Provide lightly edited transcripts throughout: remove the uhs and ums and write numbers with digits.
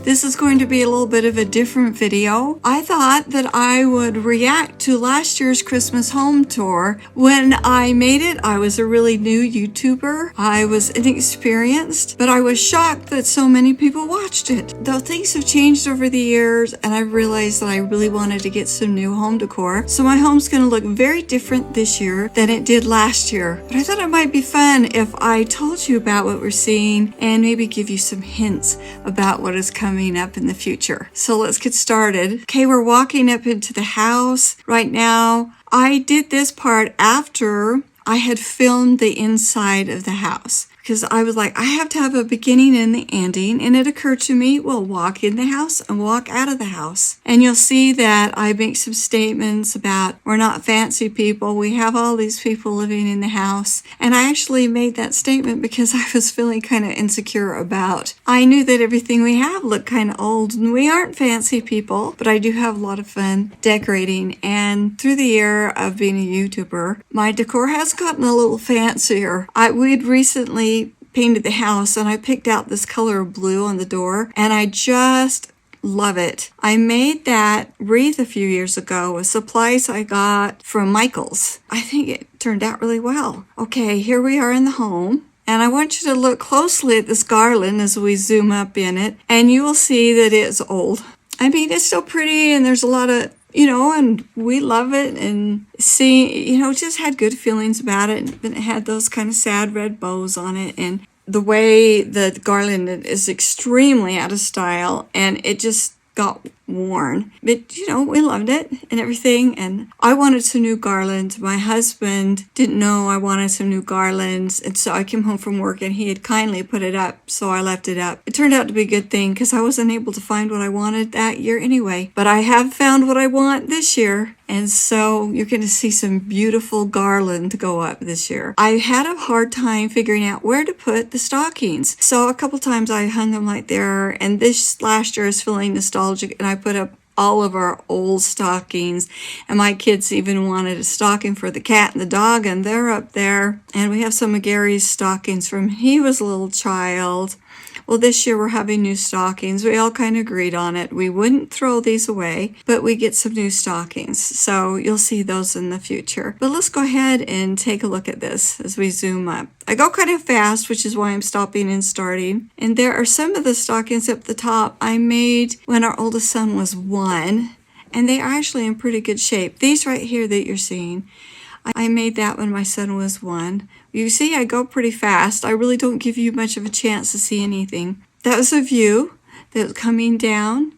This is going to be a little bit of a different video. I thought that I would react to last year's Christmas home tour. When I made it, I was a really new YouTuber. I was inexperienced, but I was shocked that so many people watched it. Though things have changed over the years, and I realized that I really wanted to get some new home decor. So my home's going to look very different this year than it did last year. But I thought it might be fun if I told you about what we're seeing and maybe give you some hints about what is coming up in the future. So let's get started. Okay, we're walking up into the house right now. I did this part after I had filmed the inside of the house, because I was like, I have to have a beginning and the ending, and it occurred to me, we'll walk in the house and walk out of the house. And you'll see that I make some statements about we're not fancy people, we have all these people living in the house. And I actually made that statement because I was feeling kind of insecure about, I knew that everything we have looked kind of old, and we aren't fancy people, but I do have a lot of fun decorating. And through the year of being a YouTuber, my decor has gotten a little fancier. We'd recently painted the house, and I picked out this color of blue on the door, and I just love it. I made that wreath a few years ago with supplies I got from Michael's. I think it turned out really well. Okay, here we are in the home. And I want you to look closely at this garland as we zoom up in it, and you will see that it's old. I mean, it's still pretty, and there's a lot of, and we love it, and just had good feelings about it. And it had those kind of sad red bows on it, and the way the garland is extremely out of style, and it just got worn. But, we loved it and everything, and I wanted some new garlands. My husband didn't know I wanted some new garlands, and so I came home from work, and he had kindly put it up, so I left it up. It turned out to be a good thing, because I wasn't able to find what I wanted that year anyway. But I have found what I want this year, and so you're going to see some beautiful garland go up this year. I had a hard time figuring out where to put the stockings, so a couple times I hung them right there, and this last year is feeling nostalgic, and I put up all of our old stockings, and my kids even wanted a stocking for the cat and the dog, and they're up there. And we have some of Gary's stockings from he was a little child. Well, this year we're having new stockings. We all kind of agreed on it. We wouldn't throw these away, but we get some new stockings. So you'll see those in the future. But let's go ahead and take a look at this as we zoom up. I go kind of fast, which is why I'm stopping and starting. And there are some of the stockings up the top I made when our oldest son was 1. And they are actually in pretty good shape. These right here that you're seeing, I made that when my son was 1. You see, I go pretty fast. I really don't give you much of a chance to see anything. That was a view that was coming down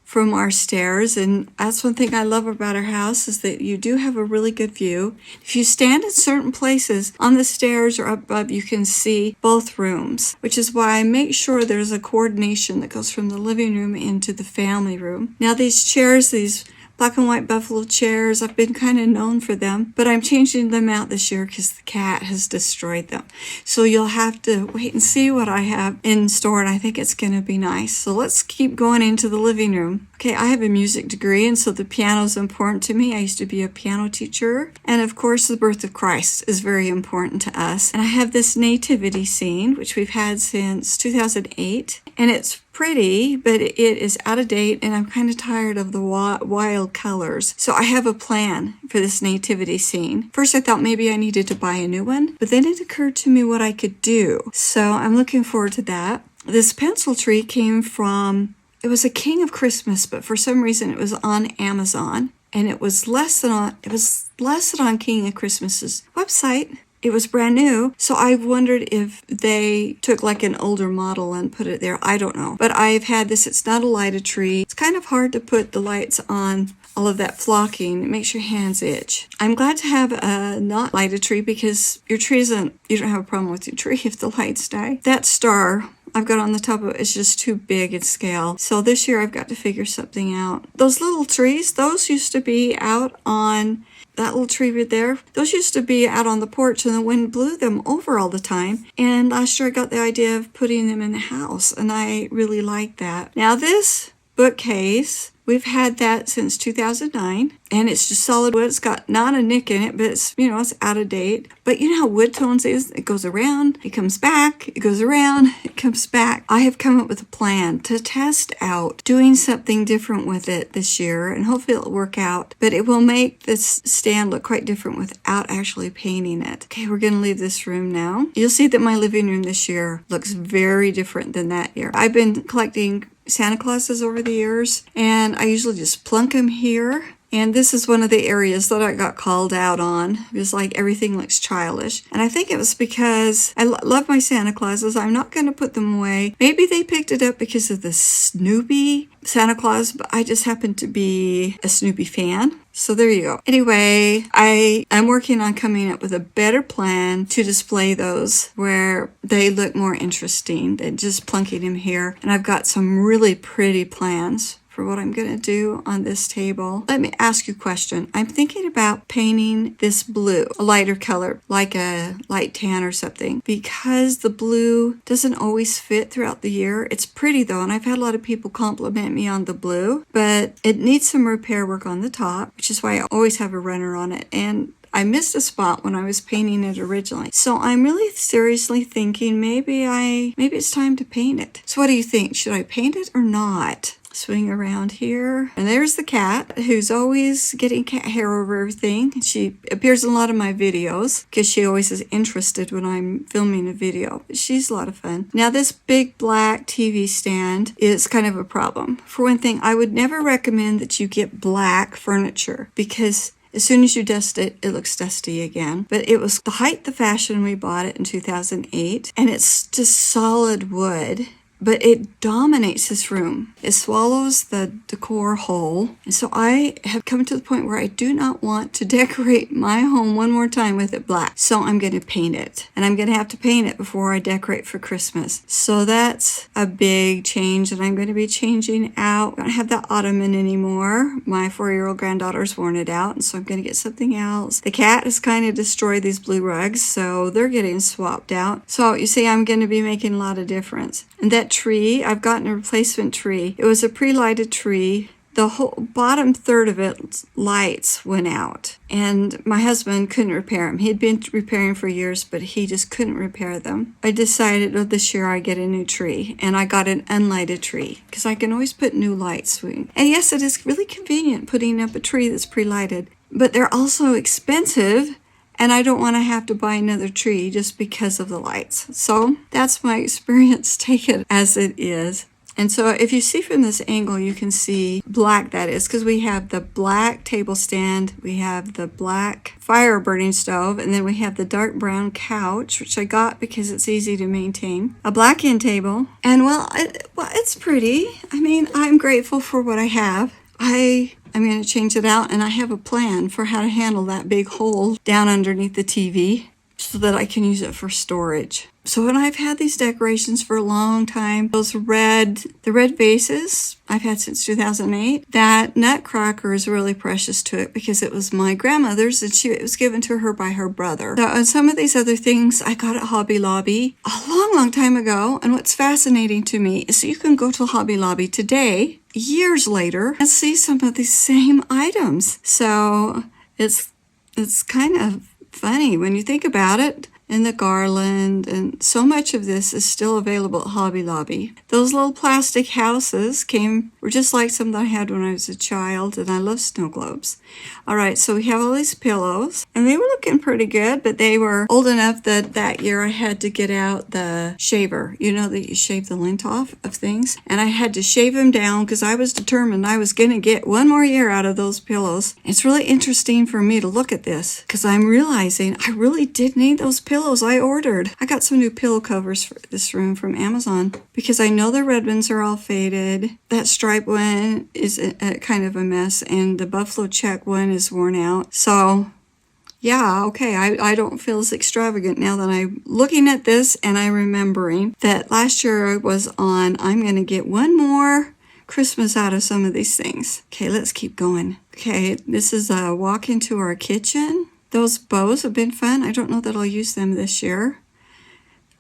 from our stairs, and that's one thing I love about our house, is that you do have a really good view. If you stand in certain places on the stairs or up above, you can see both rooms, which is why I make sure there's a coordination that goes from the living room into the family room. Now these chairs, these black and white buffalo chairs, I've been kind of known for them, but I'm changing them out this year because the cat has destroyed them. So you'll have to wait and see what I have in store, and I think it's going to be nice. So let's keep going into the living room. Okay, I have a music degree, and so the piano is important to me. I used to be a piano teacher. And of course, the birth of Christ is very important to us. And I have this nativity scene, which we've had since 2008. And it's pretty, but it is out of date, and I'm kind of tired of the wild colors. So I have a plan for this nativity scene. First, I thought maybe I needed to buy a new one, but then it occurred to me what I could do. So I'm looking forward to that. This pencil tree came from, it was a King of Christmas, but for some reason it was on Amazon, and it was listed on King of Christmas's website. It was brand new, so I wondered if they took like an older model and put it there. I don't know. But I've had this. It's not a lighted tree. It's kind of hard to put the lights on all of that flocking. It makes your hands itch. I'm glad to have a not lighted tree, because your tree you don't have a problem with your tree if the lights die. That star I've got on the top of it is just too big in scale. So this year I've got to figure something out. Those little trees, those used to be out on that little tree right there. Those used to be out on the porch, and the wind blew them over all the time. And last year I got the idea of putting them in the house, and I really like that. Now this bookcase. We've had that since 2009, and it's just solid wood. It's got not a nick in it, but it's, it's out of date. But you know how wood tones is? It goes around, it comes back, it goes around, it comes back. I have come up with a plan to test out doing something different with it this year, and hopefully it'll work out. But it will make this stand look quite different without actually painting it. Okay, we're going to leave this room now. You'll see that my living room this year looks very different than that year. I've been collecting Santa Clauses over the years, and I usually just plunk them here. And this is one of the areas that I got called out on. It was like everything looks childish. And I think it was because I love my Santa Clauses. I'm not going to put them away. Maybe they picked it up because of the Snoopy Santa Claus, but I just happen to be a Snoopy fan. So there you go. Anyway, I'm working on coming up with a better plan to display those where they look more interesting than just plunking them here. And I've got some really pretty plans for what I'm going to do on this table. Let me ask you a question. I'm thinking about painting this blue, a lighter color, like a light tan or something, because the blue doesn't always fit throughout the year. It's pretty though, and I've had a lot of people compliment me on the blue, but it needs some repair work on the top, which is why I always have a runner on it. And I missed a spot when I was painting it originally. So I'm really seriously thinking maybe it's time to paint it. So what do you think? Should I paint it or not? Swing around here. And there's the cat who's always getting cat hair over everything. She appears in a lot of my videos because she always is interested when I'm filming a video. She's a lot of fun. Now this big black TV stand is kind of a problem. For one thing, I would never recommend that you get black furniture because as soon as you dust it, it looks dusty again. But it was the height of the fashion when we bought it in 2008. And it's just solid wood. But it dominates this room. It swallows the decor whole. And so I have come to the point where I do not want to decorate my home one more time with it black. So I'm going to paint it. And I'm going to have to paint it before I decorate for Christmas. So that's a big change that I'm going to be changing out. I don't have that ottoman anymore. My 4-year-old granddaughter's worn it out. And so I'm going to get something else. The cat has kind of destroyed these blue rugs. So they're getting swapped out. So you see, I'm going to be making a lot of difference. And that tree, I've gotten a replacement tree. It was a pre-lighted tree. The whole bottom third of it, lights went out. And my husband couldn't repair them. He'd been repairing for years, but he just couldn't repair them. I decided, this year I get a new tree. And I got an unlighted tree because I can always put new lights. And yes, it is really convenient putting up a tree that's pre-lighted. But they're also expensive. And I don't want to have to buy another tree just because of the lights. So that's my experience. Take it as it is. And so if you see from this angle, you can see black that is because we have the black table stand, we have the black fire burning stove, and then we have the dark brown couch, which I got because it's easy to maintain, a black end table. And it's pretty. I mean, I'm grateful for what I have. I'm going to change it out, and I have a plan for how to handle that big hole down underneath the TV so that I can use it for storage. So when I've had these decorations for a long time, the red vases I've had since 2008, that nutcracker is really precious to it because it was my grandmother's and it was given to her by her brother. So, and some of these other things I got at Hobby Lobby a long, long time ago. And what's fascinating to me is you can go to Hobby Lobby today, years later, and see some of these same items. So it's kind of funny when you think about it. And the garland, and so much of this is still available at Hobby Lobby. Those little plastic houses were just like some that I had when I was a child, and I love snow globes. All right, so we have all these pillows, and they were looking pretty good, but they were old enough that year I had to get out the shaver. You know that you shave the lint off of things, and I had to shave them down because I was determined I was going to get one more year out of those pillows. It's really interesting for me to look at this because I'm realizing I really did need those pillows I ordered. I got some new pillow covers for this room from Amazon because I know the red ones are all faded. That stripe one is a kind of a mess, and the buffalo check one is worn out. So yeah, okay, I don't feel as extravagant now that I'm looking at this and I'm remembering that last year I was on, I'm going to get one more Christmas out of some of these things. Okay, let's keep going. Okay, this is a walk into our kitchen. Those bows have been fun. I don't know that I'll use them this year.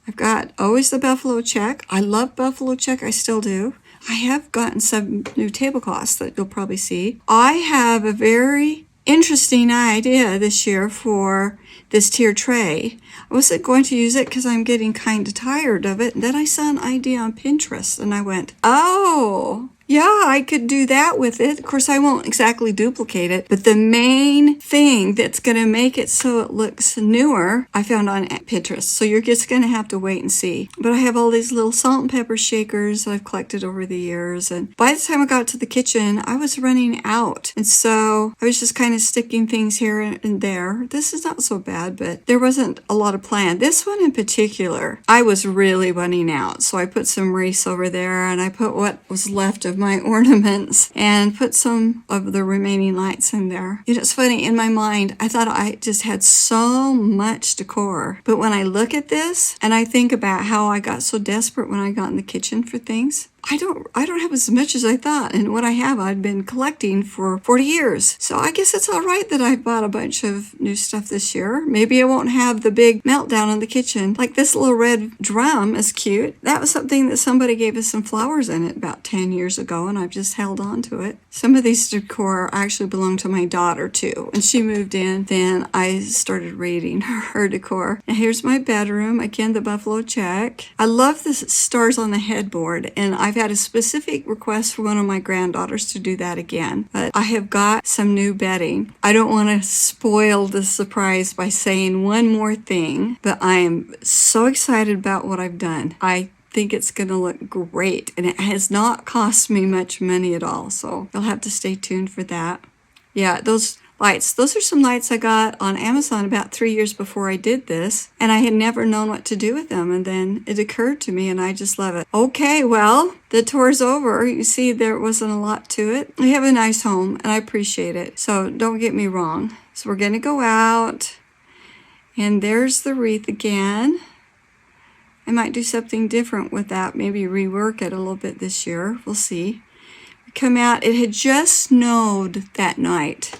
I've got always the buffalo check. I love buffalo check. I still do. I have gotten some new tablecloths that you'll probably see. I have a very interesting idea this year for this tier tray. I wasn't going to use it because I'm getting kind of tired of it. And then I saw an idea on Pinterest and I went, oh, yeah, I could do that with it. Of course, I won't exactly duplicate it, but the main thing that's going to make it so it looks newer, I found on Pinterest. So you're just going to have to wait and see. But I have all these little salt and pepper shakers that I've collected over the years. And by the time I got to the kitchen, I was running out. And so I was just kind of sticking things here and there. This is not so bad, but there wasn't a lot of plan. This one in particular, I was really running out. So I put some wreaths over there and I put what was left of my ornaments and put some of the remaining lights in there. You know, it's funny, in my mind, I thought I just had so much decor. But when I look at this and I think about how I got so desperate when I got in the kitchen for things, I don't have as much as I thought, and what I have I've been collecting for 40 years. So I guess it's all right that I bought a bunch of new stuff this year. Maybe I won't have the big meltdown in the kitchen. Like this little red drum is cute. That was something that somebody gave us some flowers in it about 10 years ago, and I've just held on to it. Some of these decor actually belong to my daughter too. When she moved in, then I started raiding her decor. And here's my bedroom. Again, the buffalo check. I love the stars on the headboard, and I've had a specific request for one of my granddaughters to do that again. But I have got some new bedding. I don't want to spoil the surprise by saying one more thing, but I am so excited about what I've done. I think it's going to look great, and it has not cost me much money at all, so you'll have to stay tuned for that. Yeah, those lights. Those are some lights I got on Amazon about 3 years before I did this, and I had never known what to do with them, and then it occurred to me, and I just love it. Okay, well, the tour's over. You see, there wasn't a lot to it. We have a nice home, and I appreciate it, so don't get me wrong. So we're going to go out, and there's the wreath again. I might do something different with that, maybe rework it a little bit this year. We'll see. We come out. It had just snowed that night.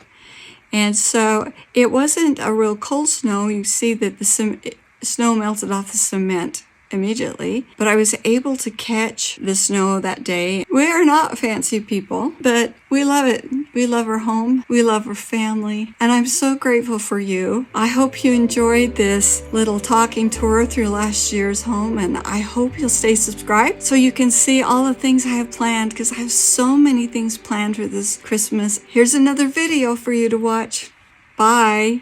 And so it wasn't a real cold snow. You see that the snow melted off the cement immediately, but I was able to catch the snow that day. We are not fancy people, but we love it. We love our home. We love our family. And I'm so grateful for you. I hope you enjoyed this little talking tour through last year's home, and I hope you'll stay subscribed so you can see all the things I have planned, because I have so many things planned for this Christmas. Here's another video for you to watch. Bye.